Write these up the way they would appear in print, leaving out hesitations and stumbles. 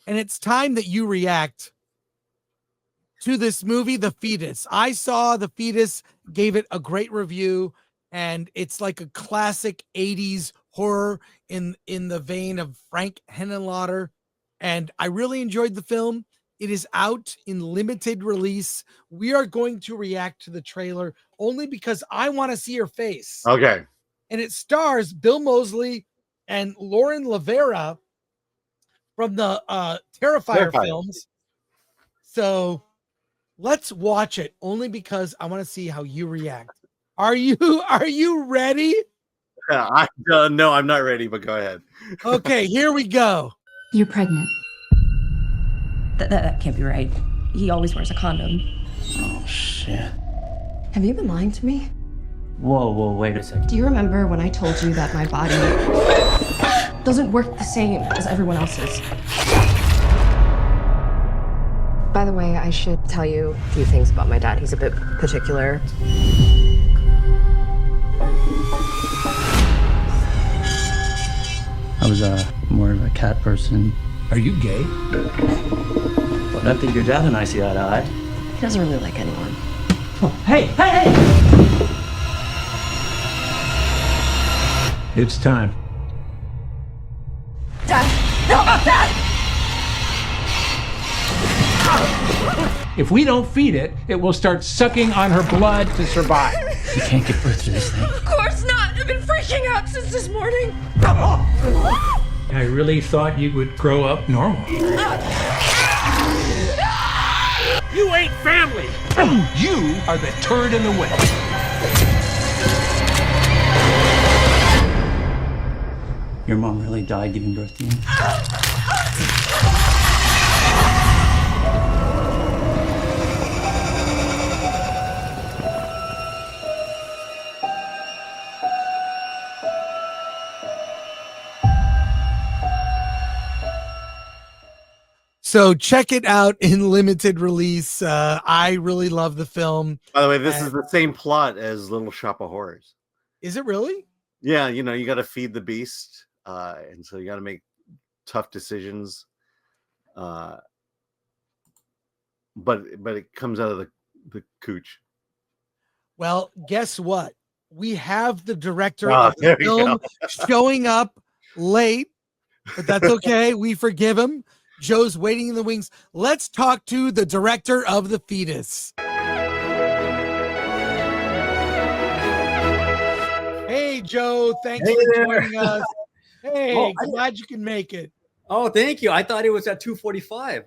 and it's time that you react to this movie, The Fetus. I saw The Fetus, gave it a great review, and it's like a classic 80s horror in the vein of Frank Henenlotter, and I really enjoyed the film. It is out in limited release. We are going to react to the trailer only because I want to see her face. Okay. And it stars Bill Moseley and Lauren Lavera from the Terrifier films. So let's watch it only because I want to see how you react. Are you ready? No, I'm not ready, but go ahead. Okay, here we go. You're pregnant. That can't be right. He always wears a condom. Oh, shit. Have you been lying to me? Whoa, wait a second. Do you remember when I told you that my body doesn't work the same as everyone else's? By the way, I should tell you a few things about my dad. He's a bit particular. I was more of a cat person. Are you gay? But I think your dad and I see eye to eye. He doesn't really like anyone. Oh, hey! It's time. Dad! No, Dad! If we don't feed it, it will start sucking on her blood to survive. You can't give birth to this thing. Of course not! I've been freaking out since this morning. I really thought you would grow up normal. You ain't family. You are the turd in the way. Your mom really died giving birth to you? So check it out in limited release. I really love the film. By the way, this is the same plot as Little Shop of Horrors. Is it really? Yeah, you got to feed the beast, and so you got to make tough decisions. But it comes out of the cooch. Well, guess what? We have the director of the film showing up late, but that's okay. We forgive him. Joe's waiting in the wings. Let's talk to the director of The Fetus. Hey, Joe. Thanks for joining us. Hey, glad you can make it. Oh, thank you. I thought it was at 2:45.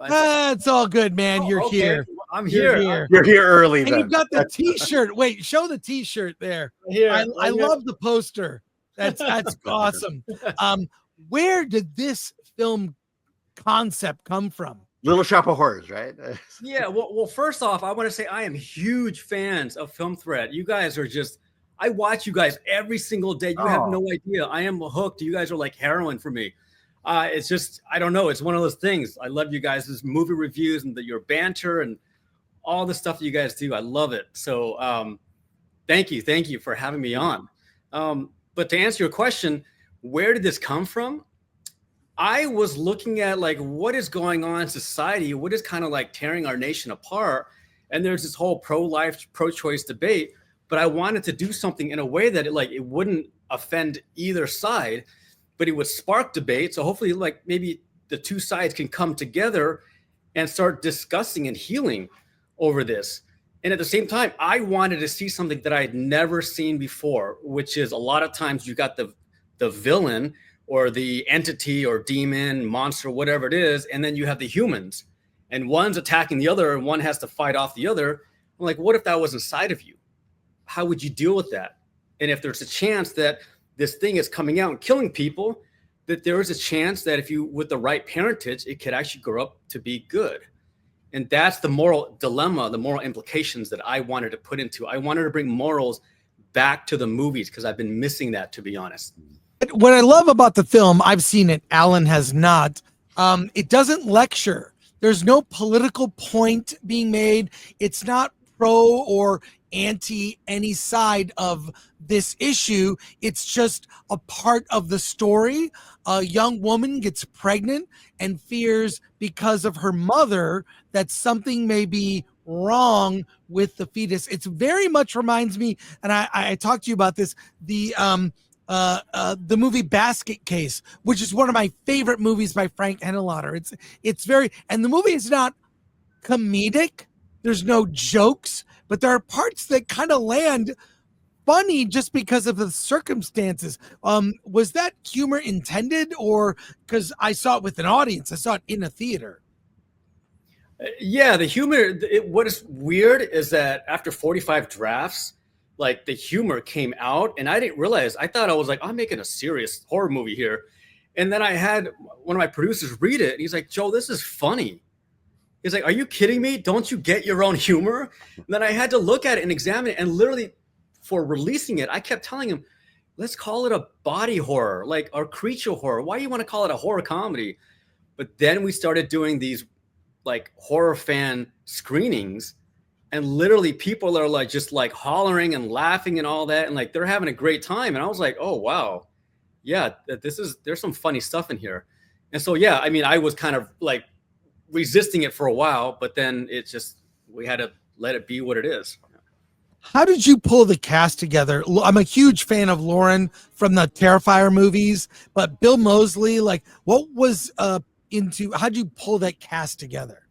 It's all good, man. You're here. I'm here. You're here early. And then. you've got the T-shirt. Wait, show the T-shirt there. Here. I love the poster. That's awesome. Where did this film concept come from? Little Shop of Horrors, right? Yeah. Well, first off, I want to say I am huge fans of Film Threat. You guys are just. I watch you guys every single day. You have no idea. I am hooked. You guys are like heroin for me. It's just, I don't know. It's one of those things. I love you guys' movie reviews and your banter and all the stuff that you guys do. I love it. So thank you for having me on. But to answer your question, where did this come from? I was looking at like what is going on in society, what is kind of like tearing our nation apart. And there's this whole pro-life, pro-choice debate. But I wanted to do something in a way that it wouldn't offend either side, but it would spark debate. So hopefully like maybe the two sides can come together and start discussing and healing over this. And at the same time, I wanted to see something that I had never seen before, which is a lot of times you got the villain or the entity or demon, monster, whatever it is, and then you have the humans. And one's attacking the other and one has to fight off the other. I'm like, what if that was inside of you? How would you deal with that? And if there's a chance that this thing is coming out and killing people, that there is a chance that if you, with the right parentage, it could actually grow up to be good. And that's the moral dilemma, the moral implications that I wanted to put into. I wanted to bring morals back to the movies because I've been missing that, to be honest. What I love about the film, I've seen it, Alan has not. It doesn't lecture. There's no political point being made. It's not pro or anti any side of this issue. It's just a part of the story. A young woman gets pregnant and fears because of her mother that something may be wrong with the fetus. It's very much reminds me, and I talked to you about this, the movie Basket Case, which is one of my favorite movies by Frank Henenlotter. It's very, and the movie is not comedic. There's no jokes, but there are parts that kind of land funny just because of the circumstances. Was that humor intended, or because I saw it with an audience? I saw it in a theater. Yeah, the humor. What is weird is that after 45 drafts, like the humor came out, and I didn't realize. I thought I was like, I'm making a serious horror movie here, and then I had one of my producers read it, and he's like, Joe, this is funny. He's like, are you kidding me? Don't you get your own humor? And then I had to look at it and examine it, and literally, for releasing it, I kept telling him, let's call it a body horror, like, or creature horror. Why do you want to call it a horror comedy? But then we started doing these like horror fan screenings, and literally people are like just like hollering and laughing and all that, and like they're having a great time. And I was like, oh wow, yeah, there's some funny stuff in here. And so yeah, I mean, I was kind of like resisting it for a while, but then it just, we had to let it be what it is. How did you pull the cast together? I'm a huge fan of Lauren from the Terrifier movies, but Bill Moseley, like, what was how'd you pull that cast together?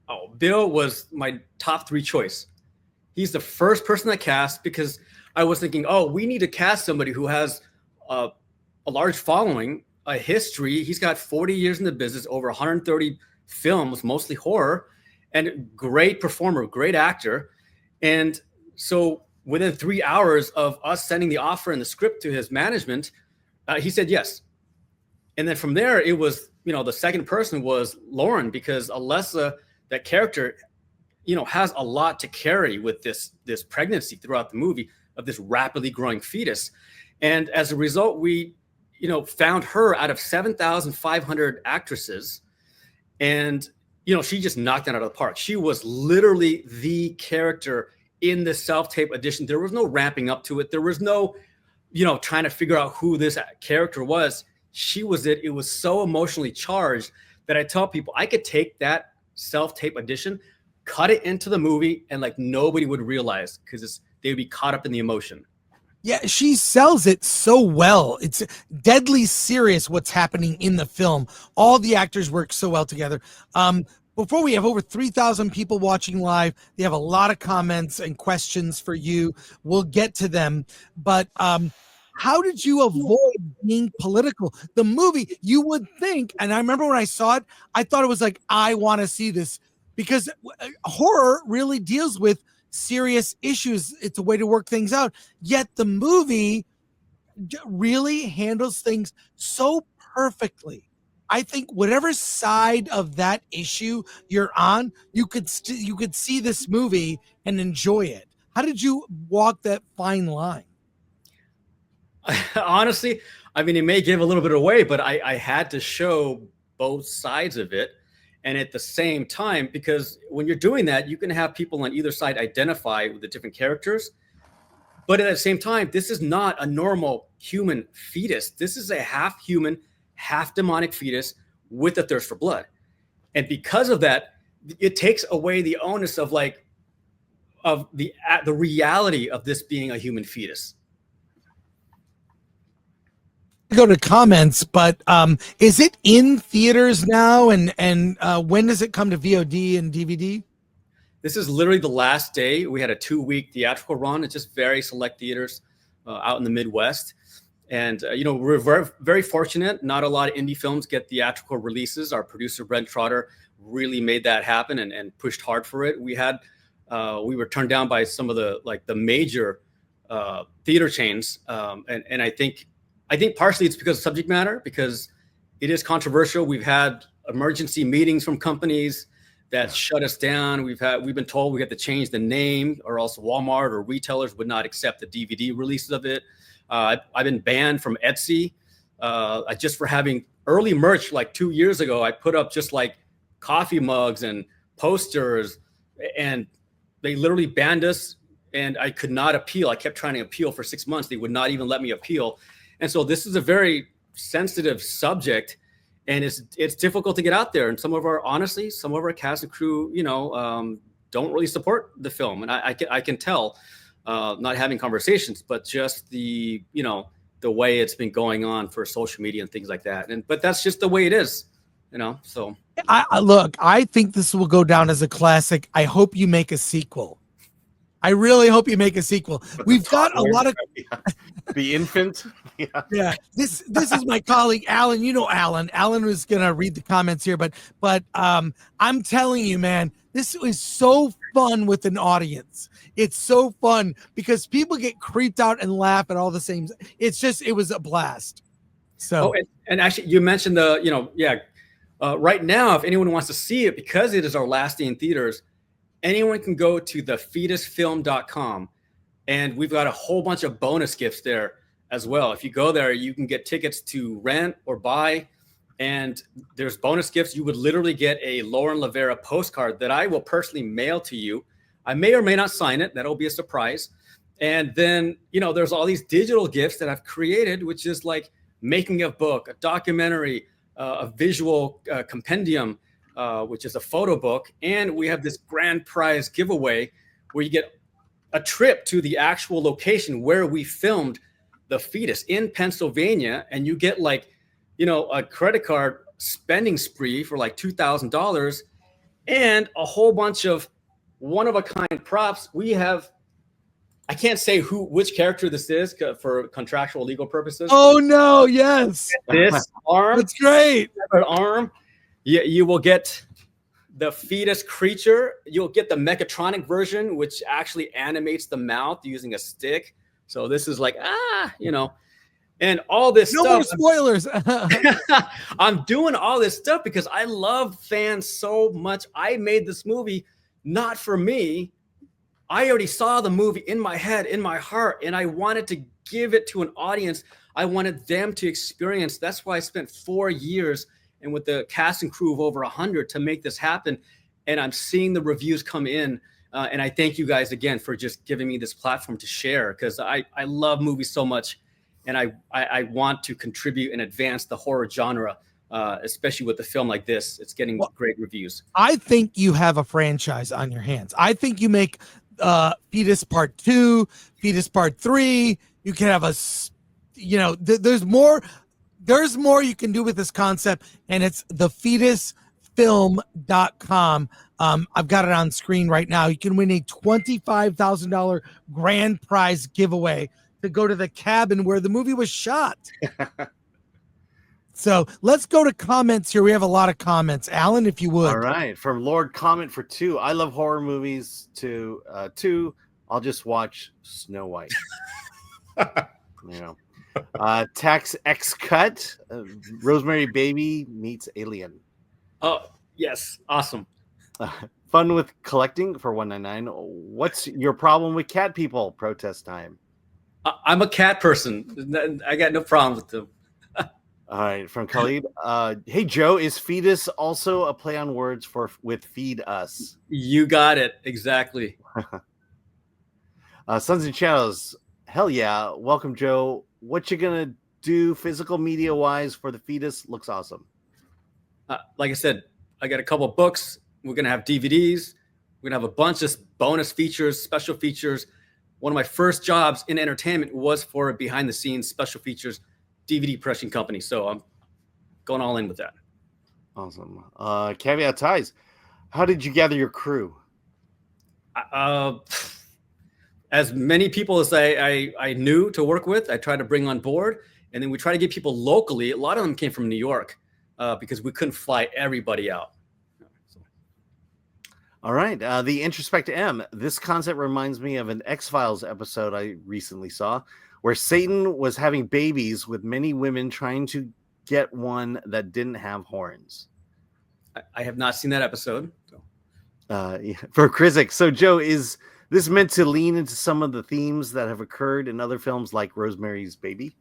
Oh, Bill was my top 3 choice. He's the first person I cast because I was thinking, oh, we need to cast somebody who has a large following, a history. He's got 40 years in the business, over 130 films, mostly horror, and great performer, great actor. And so within 3 hours of us sending the offer and the script to his management, he said yes. And then from there, it was, the second person was Lauren, because Alessa, that character, has a lot to carry with this pregnancy throughout the movie of this rapidly growing fetus. And as a result, we, found her out of 7,500 actresses. And, she just knocked it out of the park. She was literally the character in the self-tape edition. There was no ramping up to it. There was no, trying to figure out who this character was. She was it. It was so emotionally charged that I tell people I could take that self-tape edition, cut it into the movie, and like nobody would realize, because they would be caught up in the emotion. Yeah, she sells it so well. It's deadly serious what's happening in the film. All the actors work so well together. Before we have over 3,000 people watching live, they have a lot of comments and questions for you. We'll get to them. But how did you avoid being political? The movie, you would think, and I remember when I saw it, I thought it was like, I want to see this, because horror really deals with serious issues. It's a way to work things out. Yet the movie really handles things so perfectly. I think whatever side of that issue you're on, you could see this movie and enjoy it. How did you walk that fine line? Honestly, I mean, it may give a little bit away, but I had to show both sides of it. And at the same time, because when you're doing that, you can have people on either side identify with the different characters. But at the same time, this is not a normal human fetus. This is a half human, half demonic fetus with a thirst for blood. And because of that, it takes away the onus of the reality of this being a human fetus. Go to comments, but is it in theaters now, and when does it come to VOD and DVD? This is literally the last day. We had a 2-week theatrical run. It's just very select theaters out in the Midwest. And, we're very, very fortunate. Not a lot of indie films get theatrical releases. Our producer, Brent Trotter, really made that happen and pushed hard for it. We were turned down by some of the major theater chains. And I think partially it's because of subject matter, because it is controversial. We've had emergency meetings from companies that shut us down. We've been told we have to change the name, or else Walmart or retailers would not accept the DVD releases of it. I've been banned from Etsy just for having early merch. Like 2 years ago, I put up just like coffee mugs and posters, and they literally banned us and I could not appeal. I kept trying to appeal for 6 months. They would not even let me appeal. And so this is a very sensitive subject, and it's difficult to get out there. And some of our cast and crew, don't really support the film. And I can tell, not having conversations, but just the way it's been going on for social media and things like that. But that's just the way it is, so. I think this will go down as a classic. I hope you make a sequel. I really hope you make a sequel. We've got a lot of the infant. Yeah. This is my colleague Alan. You know Alan. Alan was gonna read the comments here, but I'm telling you, man, this is so fun with an audience. It's so fun because people get creeped out and laugh at all the same. It was a blast. So and actually, you mentioned right now, if anyone wants to see it, because it is our last day in theaters, anyone can go to thefetusfilm.com, and we've got a whole bunch of bonus gifts there as well. If you go there, you can get tickets to rent or buy, and there's bonus gifts. You would literally get a Lauren Lavera postcard that I will personally mail to you. I may or may not sign it. That'll be a surprise. And then, there's all these digital gifts that I've created, which is like making a book, a documentary, a visual compendium, which is a photo book. And we have this grand prize giveaway where you get a trip to the actual location where we filmed The Fetus in Pennsylvania. And you get a credit card spending spree for like $2,000 and a whole bunch of one-of-a-kind props. We have, I can't say which character this is for contractual legal purposes. Oh no, yes. This arm. That's great. Arm. You will get the fetus creature. You'll get the mechatronic version, which actually animates the mouth using a stick. So this is and all this stuff. No more spoilers. I'm doing all this stuff because I love fans so much. I made this movie not for me. I already saw the movie in my head, in my heart, and I wanted to give it to an audience. I wanted them to experience. That's why I spent 4 years and with the cast and crew of over 100 to make this happen. And I'm seeing the reviews come in. And I thank you guys again for just giving me this platform to share, because I love movies so much. And I want to contribute and advance the horror genre, especially with a film like this. It's getting great reviews. I think you have a franchise on your hands. I think you make Fetus Part 2, Fetus Part 3. You can have there's more you can do with this concept, and it's thefetusfilm.com. I've got it on screen right now. You can win a $25,000 grand prize giveaway to go to the cabin where the movie was shot. So let's go to comments here. We have a lot of comments. Alan, if you would. All right. From Lord Comment for 2. I love horror movies. 2. I'll just watch Snow White. Tax X Cut. Rosemary Baby meets Alien. Oh, yes. Awesome. Fun with collecting for $1.99. What's your problem with cat people? Protest time. I'm a cat person. I got no problem with them. All right, from Khalid. Hey, Joe, is fetus also a play on words with feed us? You got it. Exactly. Sons and Shadows. Hell yeah. Welcome, Joe. What you going to do physical media wise for the fetus? Looks awesome. Like I said, I got a couple of books. We're going to have DVDs. We're going to have a bunch of bonus features, special features. One of my first jobs in entertainment was for a behind the scenes special features DVD production company. So I'm going all in with that. Awesome. Caveat ties. How did you gather your crew? As many people as I knew to work with, I tried to bring on board. And then we try to get people locally. A lot of them came from New York because we couldn't fly everybody out. All right. The Introspect M. This concept reminds me of an X-Files episode I recently saw where Satan was having babies with many women trying to get one that didn't have horns. I have not seen that episode. So. For Krizik. So, Joe, is this meant to lean into some of the themes that have occurred in other films like Rosemary's Baby?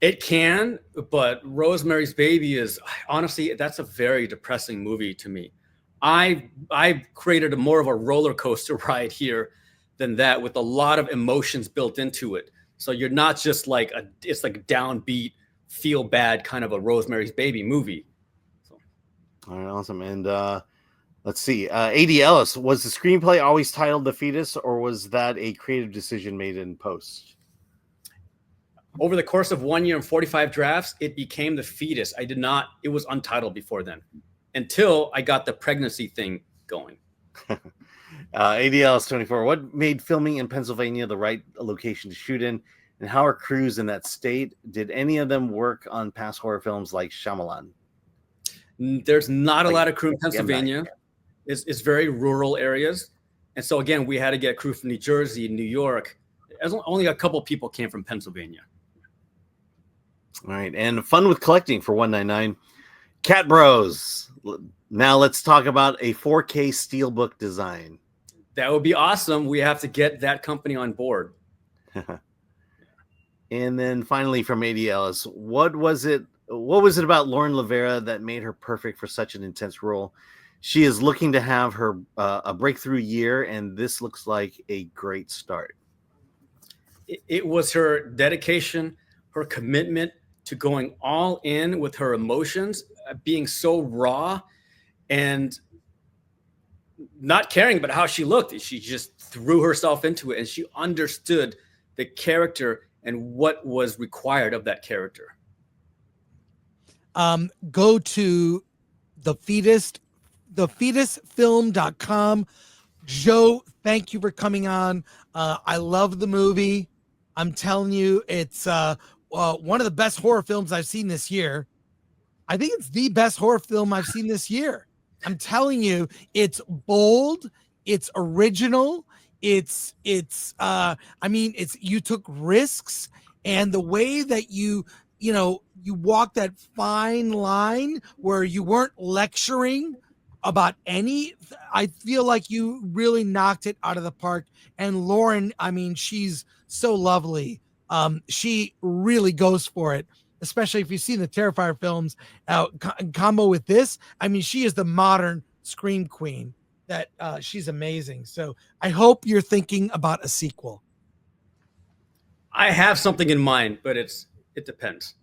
It can, but Rosemary's Baby is, honestly, that's a very depressing movie to me. I created more of a roller coaster ride here than that, with a lot of emotions built into it. So you're not just like it's like a downbeat, feel bad kind of a Rosemary's Baby movie. So. All right, awesome. And let's see, A.D. Ellis, was the screenplay always titled The Fetus, or was that a creative decision made in post? Over the course of 1 year and 45 drafts, it became The Fetus. It was untitled before then, until I got the pregnancy thing going. A.D. Ellis 24, what made filming in Pennsylvania the right location to shoot in, and how are crews in that state? Did any of them work on past horror films like Shyamalan? There's not a lot of crew in Pennsylvania. It's very rural areas. And so, again, we had to get crew from New Jersey, New York. Only a couple people came from Pennsylvania. All right. And Fun with Collecting for 199. Cat Bros. Now let's talk about a 4K steelbook design. That would be awesome. We have to get that company on board. And then finally from A.D. Ellis, what was it about Lauren Lavera that made her perfect for such an intense role? She is looking to have her a breakthrough year, and this looks like a great start. It was her dedication, her commitment to going all in with her emotions, being so raw and not caring about how she looked. She just threw herself into it, and she understood the character and what was required of that character. Go to theFetusFilm.com. Joe, thank you for coming on. I love the movie. I'm telling you, it's one of the best horror films I've seen this year. I think it's the best horror film I've seen this year. I'm telling you, it's bold, it's original, you took risks, and the way that you walk that fine line where you weren't lecturing about I feel like you really knocked it out of the park. And Lauren, she's so lovely. She really goes for it, especially if you've seen the Terrifier films in combo with this. She is the modern scream queen. That she's amazing. So I hope you're thinking about a sequel. I have something in mind, but it depends.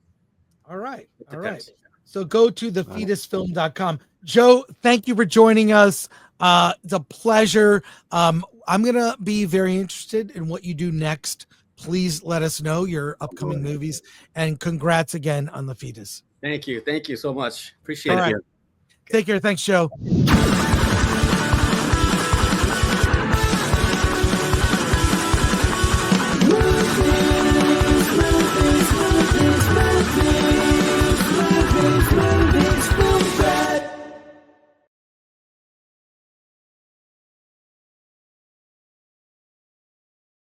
All right. All right. So go to thefetusfilm.com. Joe, thank you for joining us. It's a pleasure. I'm going to be very interested in what you do next. Please let us know your upcoming movies, and congrats again on The Fetus. Thank you. Thank you so much. Appreciate it. Right. Take care. Thanks, Joe.